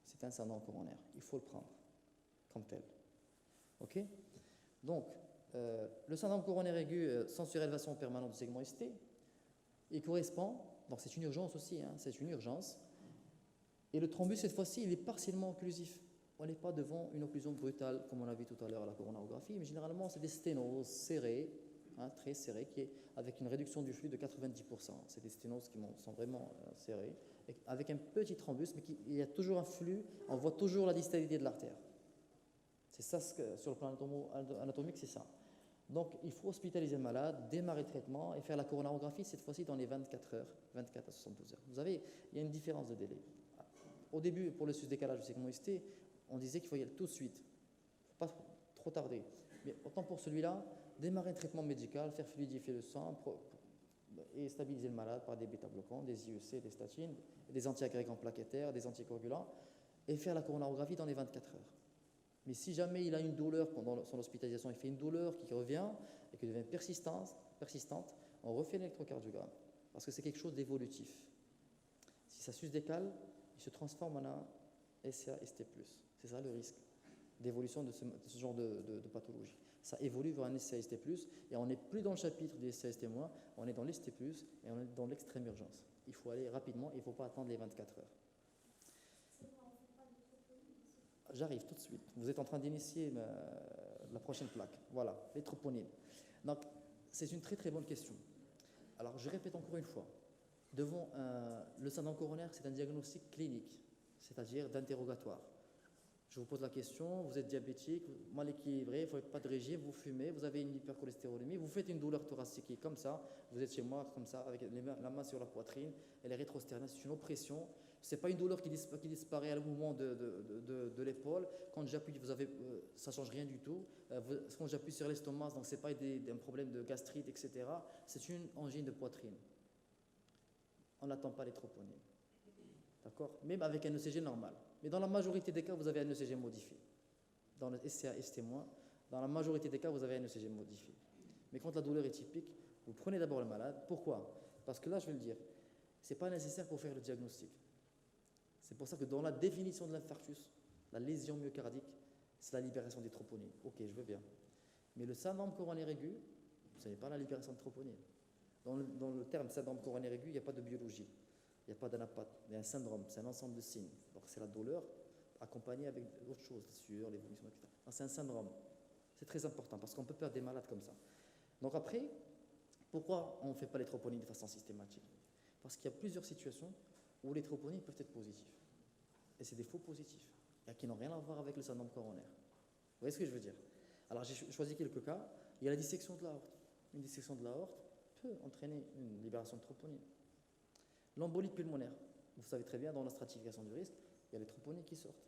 c'est un syndrome coronaire. Il faut le prendre comme tel. Ok? Donc, le syndrome coronaire aigu sans surélévation permanente du segment ST, il correspond, donc c'est une urgence aussi, hein, c'est une urgence. Et le thrombus, cette fois-ci, il est partiellement occlusif. On n'est pas devant une occlusion brutale, comme on a vu tout à l'heure à la coronarographie, mais généralement, c'est des sténoses serrées, hein, très serrées, avec une réduction du flux de 90%. C'est des sténoses qui sont vraiment serrées, avec un petit thrombus, mais il y a toujours un flux, on voit toujours la distalité de l'artère. C'est ça, sur le plan anatomique, c'est ça. Donc, il faut hospitaliser le malade, démarrer le traitement et faire la coronarographie, cette fois-ci dans les 24 heures, 24 à 72 heures. Vous savez, il y a une différence de délai. Au début, pour le sus-décalage du segment ST, on disait qu'il faut y aller tout de suite. Il ne faut pas trop tarder. Mais autant pour celui-là, démarrer un traitement médical, faire fluidifier le sang et stabiliser le malade par des bêta-bloquants, des IEC, des statines, des antiagrégants plaquettaires, des anticoagulants, et faire la coronarographie dans les 24 heures. Mais si jamais il a une douleur pendant son hospitalisation, il fait une douleur qui revient et qui devient persistante, on refait l'électrocardiogramme, parce que c'est quelque chose d'évolutif. Si ça sus-décale, il se transforme en un SCA-ST+. C'est ça le risque d'évolution de ce genre de pathologie. Ça évolue vers un SCA-ST+, et on n'est plus dans le chapitre du SCA-ST-, on est dans l'ST+, et on est dans l'extrême urgence. Il faut aller rapidement, il ne faut pas attendre les 24 heures. J'arrive tout de suite. Vous êtes en train d'initier la prochaine plaque. Voilà, les troponines. Donc, c'est une très très bonne question. Alors, je répète encore une fois. Devant le syndrome coronaire, c'est un diagnostic clinique, c'est-à-dire d'interrogatoire. Je vous pose la question, vous êtes diabétique, mal équilibré, vous ne faites pas de régime, vous fumez, vous avez une hypercholestérolémie, vous faites une douleur thoracique qui est comme ça, vous êtes chez moi comme ça, avec la main sur la poitrine, et les rétrosternales, c'est une oppression. Ce n'est pas une douleur qui disparaît à le mouvement de l'épaule. Quand j'appuie, ça ne change rien du tout. Quand j'appuie sur l'estomac, donc ce n'est pas un problème de gastrite, etc. C'est une angine de poitrine. On n'attend pas les troponines. D'accord? Même avec un ECG normal. Mais dans la majorité des cas, vous avez un ECG modifié. Dans le SCA-ST-, dans la majorité des cas, vous avez un ECG modifié. Mais quand la douleur est typique, vous prenez d'abord le malade. Pourquoi? Parce que là, je vais le dire, ce n'est pas nécessaire pour faire le diagnostic. C'est pour ça que dans la définition de l'infarctus, la lésion myocardique, c'est la libération des troponines. Ok, je veux bien. Mais le syndrome coronaire aigu, ce n'est pas la libération de troponines. Dans le terme syndrome coronaire aigu, il n'y a pas de biologie. Il n'y a pas d'anapathe. Il y a un syndrome, c'est un ensemble de signes. Donc c'est la douleur accompagnée avec d'autres choses, les sueurs, les vomissements, etc. C'est un syndrome. C'est très important parce qu'on peut perdre des malades comme ça. Donc après, pourquoi on ne fait pas les troponines de façon systématique? Parce qu'il y a plusieurs situations où les troponines peuvent être positifs. Et c'est des faux positifs, qui n'ont rien à voir avec le syndrome coronaire. Vous voyez ce que je veux dire? Alors j'ai choisi quelques cas. Il y a la dissection de l'aorte. Une dissection de l'aorte peut entraîner une libération de troponines. L'embolie pulmonaire. Vous savez très bien, dans la stratification du risque, il y a les troponines qui sortent.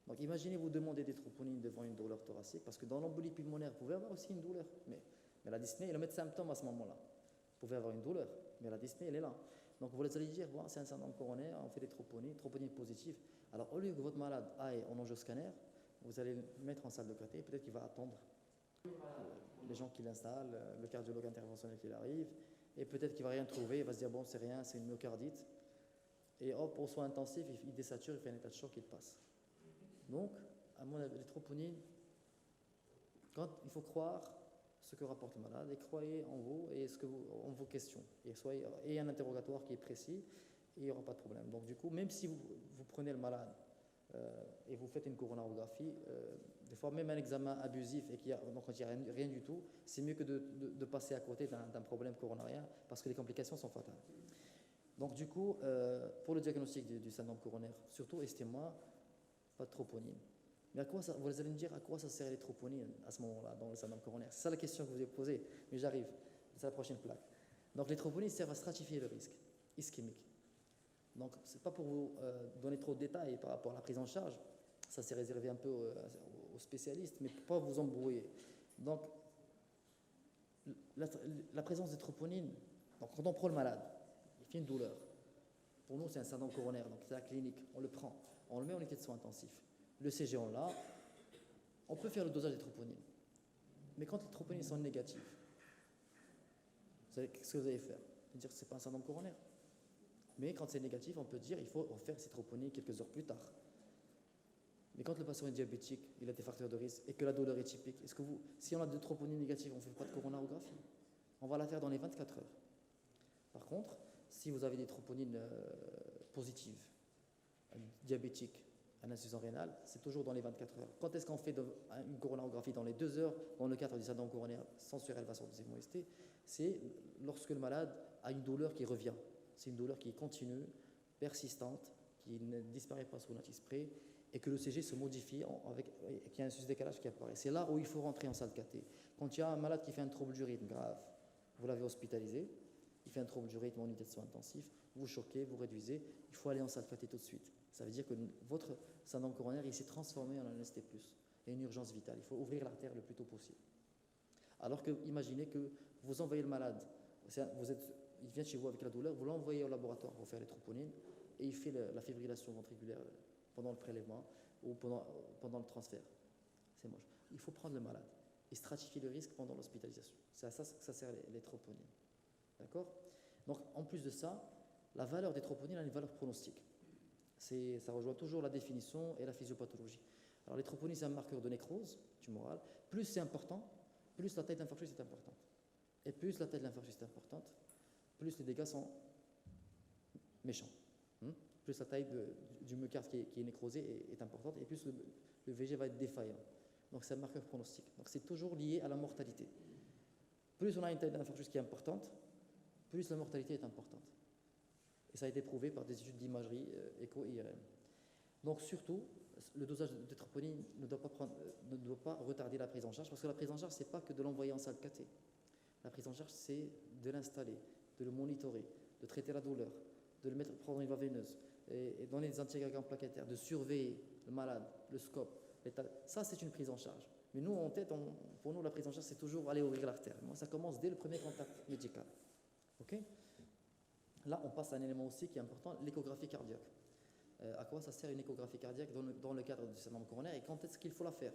Donc imaginez vous demander des troponines devant une douleur thoracique, parce que dans l'embolie pulmonaire, vous pouvez avoir aussi une douleur. Mais la dyspnée, il met de symptômes à ce moment-là. Vous pouvez avoir une douleur, mais la dyspnée, elle est là. Donc vous allez dire, bon, c'est un syndrome coronaire, on fait des troponines positives. Alors au lieu que votre malade aille en angioscanner, vous allez le mettre en salle de caté, peut-être qu'il va attendre les gens qui l'installent, le cardiologue interventionnel qui arrive, et peut-être qu'il ne va rien trouver, il va se dire, bon, c'est rien, c'est une myocardite. Et hop, au soin intensif, il désature, il fait un état de choc, il passe. Donc, à mon avis, les troponines, quand il faut croire ce que rapporte le malade, et croyez en vous et en vos questions. Et un interrogatoire qui est précis, et il n'y aura pas de problème. Donc, du coup, même si vous prenez le malade et vous faites une coronarographie, des fois même un examen abusif et donc quand il n'y a rien du tout, c'est mieux que de passer à côté d'un problème coronarien parce que les complications sont fatales. Donc du coup, pour le diagnostic du syndrome coronaire, surtout estime-moi, pas de troponine. Mais vous allez me dire à quoi ça sert les troponines à ce moment-là dans le syndrome coronaire? C'est ça la question que vous avez posée, mais j'arrive, c'est la prochaine plaque. Donc les troponines servent à stratifier le risque ischémique. Donc, ce n'est pas pour vous donner trop de détails par rapport à la prise en charge, ça c'est réservé un peu aux spécialistes, mais pour ne pas vous embrouiller. Donc, la présence des troponines, donc quand on prend le malade, il fait une douleur. Pour nous, c'est un syndrome coronaire, donc c'est la clinique, on le prend, on le met en unité de soins intensifs. Le CG, on l'a, On peut faire le dosage des troponines. Mais quand les troponines sont négatives, qu'est-ce que vous allez faire? Vous allez dire que ce n'est pas un syndrome coronaire. Mais quand c'est négatif, on peut dire qu'il faut refaire ces troponines quelques heures plus tard. Mais quand le patient est diabétique, il a des facteurs de risque et que la douleur est typique, si on a des troponines négatives, on ne fait pas de coronarographie. On va la faire dans les 24 heures. Par contre, si vous avez des troponines positives, diabétiques, un insuffisance rénale, c'est toujours dans les 24 heures. Quand est-ce qu'on fait une coronarographie dans les 2 heures dans le cadre du syndrome coronaire sans surélévation de segment ST? C'est lorsque le malade a une douleur qui revient. C'est une douleur qui est continue, persistante, qui ne disparaît pas sous l'antispray et que le CG se modifie et qu'il y a un sus-décalage qui apparaît. C'est là où il faut rentrer en salle cathé. Quand il y a un malade qui fait un trouble du rythme grave, vous l'avez hospitalisé, il fait un trouble du rythme en unité de soins intensifs, vous choquez, vous réduisez, il faut aller en salle cathé tout de suite. Ça veut dire que votre syndrome coronaire il s'est transformé en un ST+. Il y a une urgence vitale, il faut ouvrir l'artère le plus tôt possible. Alors que, imaginez que vous envoyez le malade, il vient chez vous avec la douleur, vous l'envoyez au laboratoire pour faire les troponines et il fait la fibrillation ventriculaire pendant le prélèvement ou pendant le transfert. C'est moche. Il faut prendre le malade et stratifier le risque pendant l'hospitalisation. C'est à ça que ça sert les troponines. D'accord? Donc, en plus de ça, la valeur des troponines a une valeur pronostique. Ça rejoint toujours la définition et la physiopathologie. Alors, les troponines, c'est un marqueur de nécrose tumorale. Plus c'est important, plus la taille de l'infarctus est importante. Et plus la taille de l'infarctus est importante, plus les dégâts sont méchants. Plus la taille du myocarde qui est nécrosé est importante, et plus le VG va être défaillant. Donc c'est un marqueur pronostique. Donc c'est toujours lié à la mortalité. Plus on a une taille d'infarctus qui est importante, plus la mortalité est importante. Et ça a été prouvé par des études d'imagerie, écho et IRM. Donc surtout, le dosage de troponine ne doit pas retarder la prise en charge, parce que la prise en charge, ce n'est pas que de l'envoyer en salle cathé. La prise en charge, c'est de l'installer, de le monitorer, de traiter la douleur, de le prendre une voie veineuse, et donner des anticoagulants plaquettaires, de surveiller le malade, le scope. Ça, c'est une prise en charge. Mais nous, en tête, pour nous, la prise en charge, c'est toujours aller ouvrir l'artère. Moi, ça commence dès le premier contact médical. OK? Là, on passe à un élément aussi qui est important, l'échographie cardiaque. À quoi ça sert une échographie cardiaque dans le cadre du syndrome coronaire et quand est-ce qu'il faut la faire?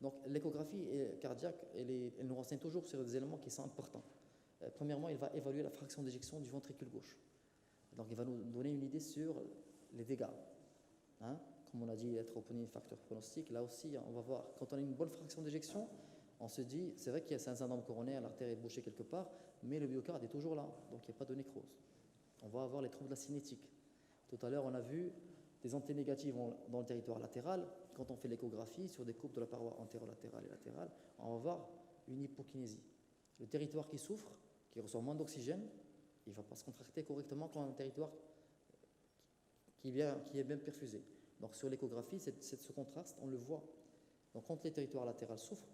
Donc, l'échographie cardiaque, elle nous renseigne toujours sur des éléments qui sont importants. Premièrement, il va évaluer la fraction d'éjection du ventricule gauche. Donc, il va nous donner une idée sur les dégâts. Comme on a dit, la troponine, facteur pronostic. Là aussi, on va voir, quand on a une bonne fraction d'éjection, on se dit, c'est vrai qu'il y a un syndrome coronaire, l'artère est bouchée quelque part, mais le myocarde est toujours là, donc il n'y a pas de nécrose. On va avoir les troubles de la cinétique. Tout à l'heure, on a vu des entrées négatives dans le territoire latéral. Quand on fait l'échographie sur des coupes de la paroi antérolatérale et latérale, on va voir une hypokinésie. Le territoire qui souffre, qui reçoit moins d'oxygène, il ne va pas se contracter correctement quand un territoire qui est bien perfusé. Donc sur l'échographie, ce contraste, on le voit. Donc quand les territoires latéraux souffrent,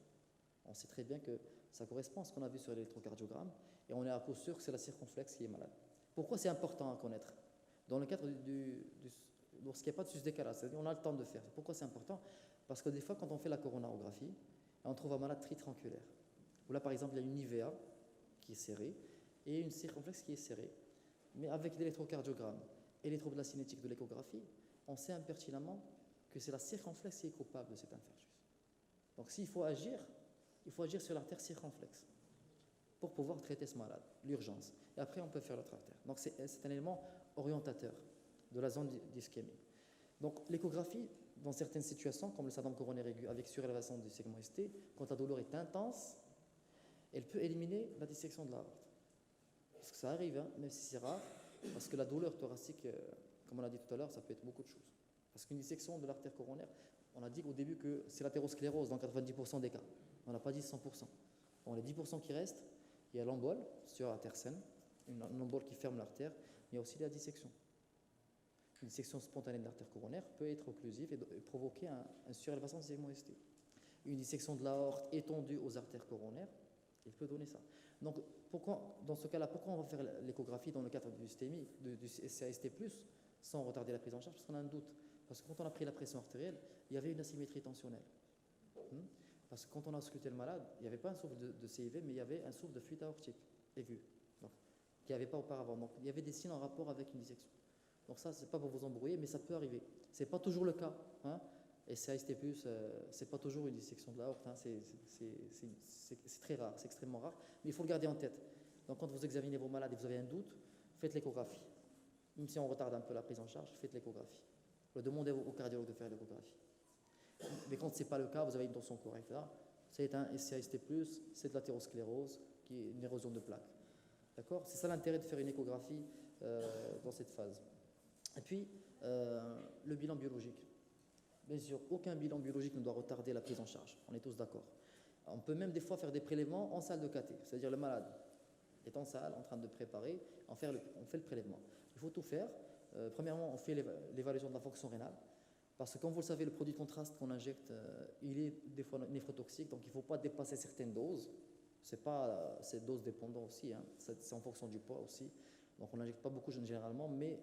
on sait très bien que ça correspond à ce qu'on a vu sur l'électrocardiogramme, et on est à coup sûr que c'est la circonflexe qui est malade. Pourquoi c'est important à connaître? Dans le cadre lorsqu'il n'y a pas de sus-décalage, c'est-à-dire on a le temps de faire. Pourquoi c'est important? Parce que des fois, quand on fait la coronarographie, on trouve un malade tritrianculaire. Où là, par exemple, il y a une IVA qui est serrée et une circonflexe qui est serrée. Mais avec l'électrocardiogramme et les troubles de la cinétique de l'échographie, on sait impertinemment que c'est la circonflexe qui est coupable de cet infarctus. Donc s'il faut agir, il faut agir sur l'artère circonflexe pour pouvoir traiter ce malade, l'urgence. Et après, on peut faire l'autre artère. Donc c'est un élément orientateur de la zone d'ischémie. Donc l'échographie, dans certaines situations, comme le syndrome coronaire aigu avec surélévation du segment ST, quand la douleur est intense, elle peut éliminer la dissection de l'aorte. Parce que ça arrive, même si c'est rare, parce que la douleur thoracique, comme on l'a dit tout à l'heure, ça peut être beaucoup de choses. Parce qu'une dissection de l'artère coronaire, on a dit au début que c'est l'athérosclérose dans 90% des cas. On n'a pas dit 100%. Bon, les 10% qui restent, il y a l'embole sur l'artère saine, une embole qui ferme l'artère, mais il y a aussi la dissection. Une dissection spontanée de l'artère coronaire peut être occlusive et provoquer un surélévation du segment ST. Une dissection de l'aorte étendue aux artères coronaires, il peut donner ça. Donc, dans ce cas-là, pourquoi on va faire l'échographie dans le cadre du CAST+, sans retarder la prise en charge? Parce qu'on a un doute. Parce que quand on a pris la pression artérielle, il y avait une asymétrie tensionnelle. Parce que quand on a ausculté le malade, il n'y avait pas un souffle de CIV, mais il y avait un souffle de fuite aortique aiguë, qu'il n'y avait pas auparavant. Donc, il y avait des signes en rapport avec une dissection. Donc ça, ce n'est pas pour vous embrouiller, mais ça peut arriver. Ce n'est pas toujours le cas. Et CAST+, c'est pas toujours une dissection de l'aorte, hein, c'est très rare, c'est extrêmement rare, mais il faut le garder en tête. Donc quand vous examinez vos malades et vous avez un doute, faites l'échographie. Même si on retarde un peu la prise en charge, faites l'échographie. Demandez au cardiologue de faire l'échographie. Mais quand ce n'est pas le cas, vous avez une tension correcte là, c'est un CAST+, c'est de l'athérosclérose, qui est une érosion de plaques. D'accord? C'est ça l'intérêt de faire une échographie dans cette phase. Et puis, le bilan biologique. Bien sûr, aucun bilan biologique ne doit retarder la prise en charge. On est tous d'accord. On peut même des fois faire des prélèvements en salle de cathé. C'est-à-dire le malade est en salle, en train de préparer, on fait le prélèvement. Il faut tout faire. Premièrement, on fait l'évaluation de la fonction rénale. Parce que comme vous le savez, le produit de contraste qu'on injecte, il est des fois néphrotoxique, donc il ne faut pas dépasser certaines doses. C'est pas cette dose dépendant aussi, hein. C'est en fonction du poids aussi. Donc on n'injecte pas beaucoup généralement, mais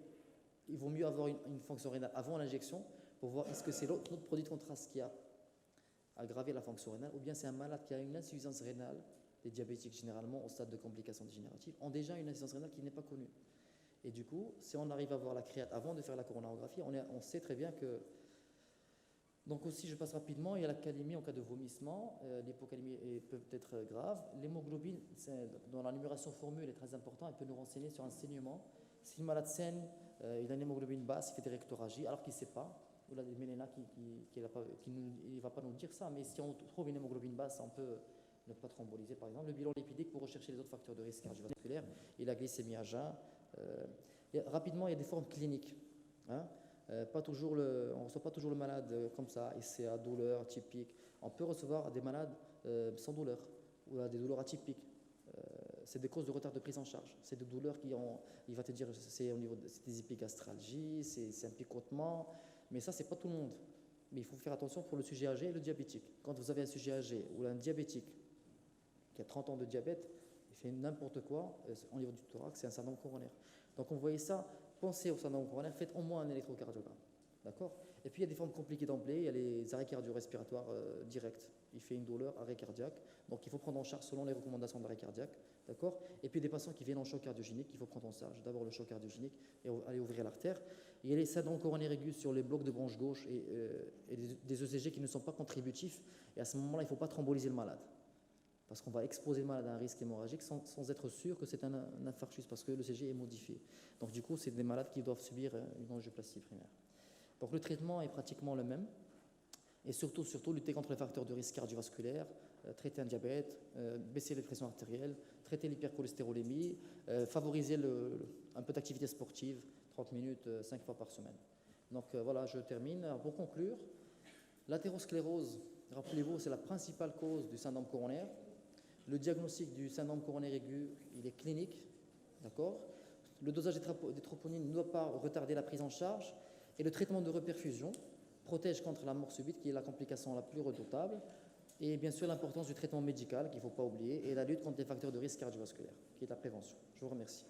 il vaut mieux avoir une fonction rénale avant l'injection pour voir est-ce que c'est notre produit de contraste qui a aggravé la fonction rénale, ou bien c'est un malade qui a une insuffisance rénale. Les diabétiques généralement au stade de complications dégénératives ont déjà une insuffisance rénale qui n'est pas connue. Et du coup, si on arrive à voir la créate avant de faire la coronarographie, on sait très bien que... Donc aussi, je passe rapidement, il y a la calémie en cas de vomissement, l'hypocalémie peut être grave. L'hémoglobine, dans la numération formule, est très important, elle peut nous renseigner sur un saignement. Si le malade saigne, il a une hémoglobine basse, il fait des rectorragies, alors qu'il ne sait pas, ou il a des mélénas il ne va pas nous dire ça, mais si on trouve une hémoglobine basse, on peut ne pas thrombolyser par exemple. Le bilan lipidique pour rechercher les autres facteurs de risque cardiovasculaire et la glycémie à jeun. Rapidement, il y a des formes cliniques. Hein. On ne reçoit pas toujours le malade comme ça, ICA, douleur typique. On peut recevoir des malades sans douleur ou des douleurs atypiques. C'est des causes de retard de prise en charge. C'est des douleurs il va te dire, c'est des épigastralgies, c'est un picotement, mais ça, c'est pas tout le monde. Mais il faut faire attention pour le sujet âgé et le diabétique. Quand vous avez un sujet âgé ou un diabétique qui a 30 ans de diabète, il fait n'importe quoi au niveau du thorax, c'est un syndrome coronaire. Donc, on voyait ça, pensez au syndrome coronaire, faites au moins un électrocardiogramme. D'accord? Et puis, il y a des formes compliquées d'emblée, il y a les arrêts cardio-respiratoires directs. Il fait une douleur, arrêt cardiaque. Donc, il faut prendre en charge selon les recommandations d'arrêt cardiaque. D'accord? Et puis, des patients qui viennent en choc cardiogénique, il faut prendre en charge d'abord le choc cardiogénique et aller ouvrir l'artère. Il y a les syndromes coronaires aigus sur les blocs de branche gauche et des ECG qui ne sont pas contributifs. Et à ce moment-là, il ne faut pas thromboliser le malade. Parce qu'on va exposer le malade à un risque hémorragique sans être sûr que c'est un infarctus, parce que le CG est modifié. Donc du coup, c'est des malades qui doivent subir une angioplastie primaire. Donc le traitement est pratiquement le même. Et surtout lutter contre les facteurs de risque cardiovasculaire, traiter un diabète, baisser les pressions artérielles, traiter l'hypercholestérolémie, favoriser un peu d'activité sportive, 30 minutes, 5 fois par semaine. Donc voilà, je termine. Alors, pour conclure, l'athérosclérose, rappelez-vous, c'est la principale cause du syndrome coronaire. Le diagnostic du syndrome coronaire aigu, il est clinique, d'accord? Le dosage des troponines ne doit pas retarder la prise en charge. Et le traitement de reperfusion protège contre la mort subite, qui est la complication la plus redoutable. Et bien sûr, l'importance du traitement médical, qu'il ne faut pas oublier, et la lutte contre les facteurs de risque cardiovasculaire, qui est la prévention. Je vous remercie.